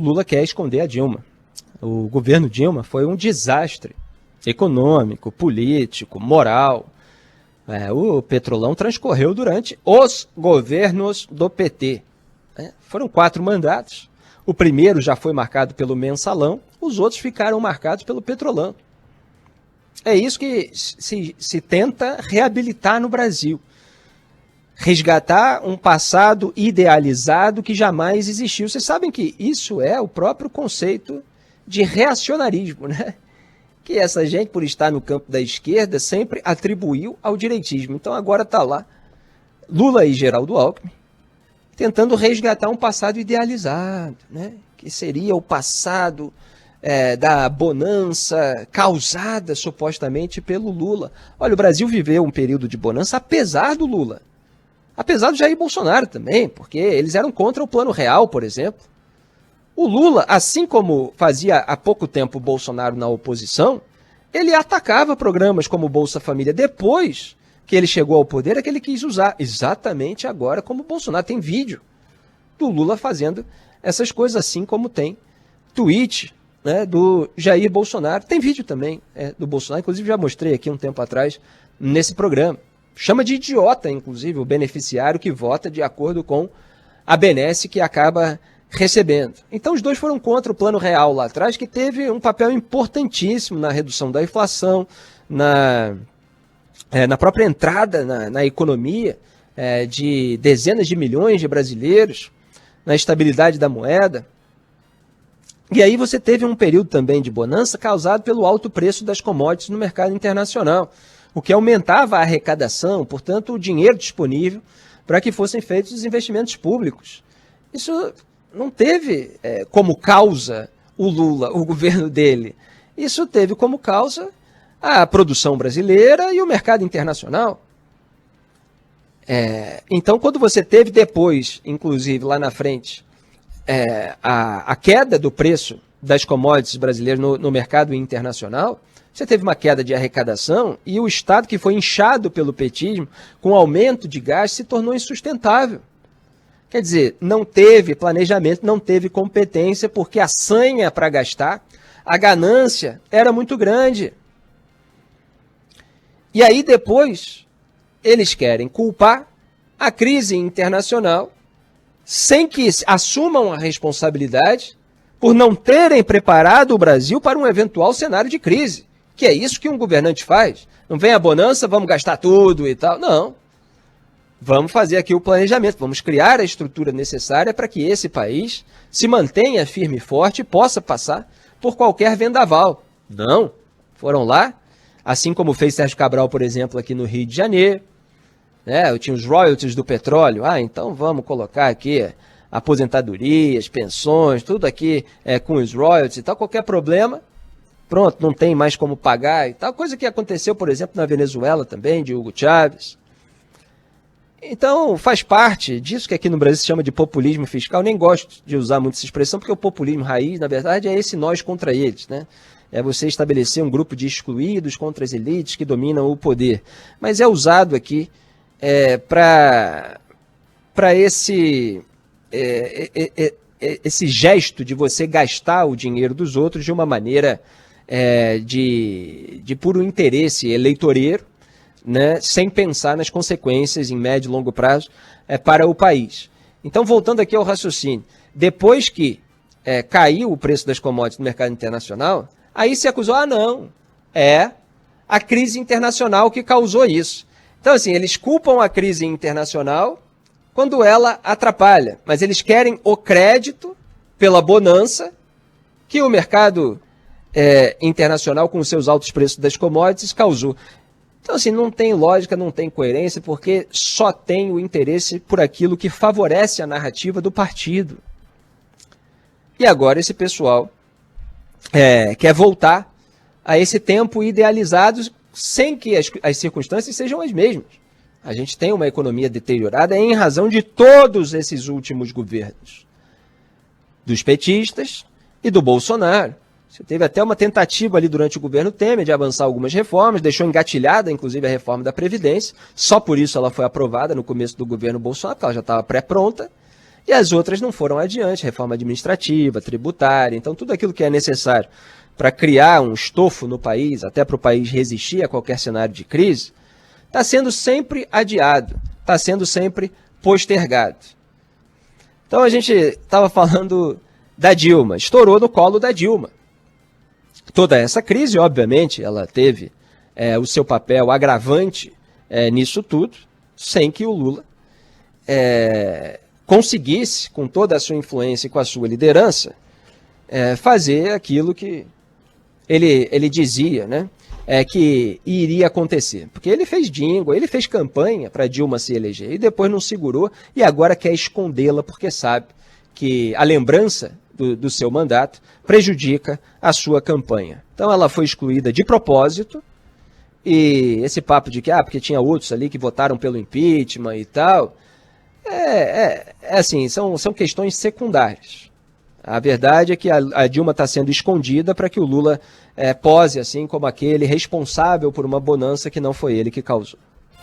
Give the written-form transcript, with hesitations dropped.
Lula quer esconder a Dilma. O governo Dilma foi um desastre econômico, político, moral. O Petrolão transcorreu durante os governos do PT. Foram 4 mandatos. O primeiro já foi marcado pelo Mensalão, os outros ficaram marcados pelo Petrolão. É isso que se tenta reabilitar no Brasil. Resgatar um passado idealizado que jamais existiu. Vocês sabem que isso é o próprio conceito de reacionarismo, né? Que essa gente, por estar no campo da esquerda, sempre atribuiu ao direitismo. Então agora está lá Lula e Geraldo Alckmin tentando resgatar um passado idealizado, né? Que seria o passado da bonança causada supostamente pelo Lula. Olha, o Brasil viveu um período de bonança apesar do Lula. Apesar do Jair Bolsonaro também, porque eles eram contra o Plano Real, por exemplo. O Lula, assim como fazia há pouco tempo o Bolsonaro na oposição, ele atacava programas como o Bolsa Família. Depois que ele chegou ao poder, é que ele quis usar exatamente agora como o Bolsonaro. Tem vídeo do Lula fazendo essas coisas, assim como tem tweet, né, do Jair Bolsonaro. Tem vídeo também do Bolsonaro, inclusive já mostrei aqui um tempo atrás nesse programa. Chama de idiota, inclusive, o beneficiário que vota de acordo com a benesse que acaba recebendo. Então os dois foram contra o Plano Real lá atrás, que teve um papel importantíssimo na redução da inflação, na própria entrada na economia de dezenas de milhões de brasileiros, na estabilidade da moeda. E aí você teve um período também de bonança causado pelo alto preço das commodities no mercado internacional, o que aumentava a arrecadação, portanto, o dinheiro disponível para que fossem feitos os investimentos públicos. Isso não teve como causa o Lula, o governo dele. Isso teve como causa a produção brasileira e o mercado internacional. Então, quando você teve depois, inclusive lá na frente, a queda do preço das commodities brasileiras no mercado internacional, você teve uma queda de arrecadação e o Estado, que foi inchado pelo petismo, com aumento de gastos, se tornou insustentável. Quer dizer, não teve planejamento, não teve competência, porque a sanha para gastar, a ganância era muito grande. E aí depois, eles querem culpar a crise internacional, sem que assumam a responsabilidade por não terem preparado o Brasil para um eventual cenário de crise. Que é isso que um governante faz. Não vem a bonança, vamos gastar tudo e tal. Não. Vamos fazer aqui o planejamento, vamos criar a estrutura necessária para que esse país se mantenha firme e forte e possa passar por qualquer vendaval. Não. Foram lá, assim como fez Sérgio Cabral, por exemplo, aqui no Rio de Janeiro. Eu tinha os royalties do petróleo. Então vamos colocar aqui aposentadorias, pensões, tudo aqui com os royalties e tal. Qualquer problema, pronto, não tem mais como pagar e tal. Coisa que aconteceu, por exemplo, na Venezuela também, de Hugo Chávez. Então, faz parte disso que aqui no Brasil se chama de populismo fiscal. Nem gosto de usar muito essa expressão, porque o populismo raiz, na verdade, é esse nós contra eles, né? É você estabelecer um grupo de excluídos contra as elites que dominam o poder. Mas é usado aqui para esse gesto de você gastar o dinheiro dos outros de uma maneira de puro interesse eleitoreiro, né, sem pensar nas consequências em médio e longo prazo para o país. Então, voltando aqui ao raciocínio, depois que caiu o preço das commodities no mercado internacional, aí se acusou, não, é a crise internacional que causou isso. Então, assim, eles culpam a crise internacional quando ela atrapalha, mas eles querem o crédito pela bonança que o mercado internacional, com os seus altos preços das commodities, causou. Então, assim, não tem lógica, não tem coerência, porque só tem o interesse por aquilo que favorece a narrativa do partido. E agora esse pessoal quer voltar a esse tempo idealizado sem que as circunstâncias sejam as mesmas. A gente tem uma economia deteriorada em razão de todos esses últimos governos. Dos petistas e do Bolsonaro. Você teve até uma tentativa ali durante o governo Temer de avançar algumas reformas, deixou engatilhada, inclusive, a reforma da Previdência. Só por isso ela foi aprovada no começo do governo Bolsonaro, porque ela já estava pré-pronta. e as outras não foram adiante, reforma administrativa, tributária, então tudo aquilo que é necessário para criar um estofo no país, até para o país resistir a qualquer cenário de crise, está sendo sempre adiado, está sendo sempre postergado. Então a gente estava falando da Dilma, estourou no colo da Dilma. Toda essa crise, obviamente, ela teve o seu papel agravante nisso tudo, sem que o Lula conseguisse, com toda a sua influência e com a sua liderança, fazer aquilo que ele dizia, né, que iria acontecer. Porque ele fez jingle, ele fez campanha para Dilma se eleger e depois não segurou e agora quer escondê-la porque sabe que a lembrança do seu mandato prejudica a sua campanha. Então ela foi excluída de propósito e esse papo de que, porque tinha outros ali que votaram pelo impeachment e tal, assim, são questões secundárias. A verdade é que a Dilma está sendo escondida para que o Lula pose assim como aquele responsável por uma bonança que não foi ele que causou.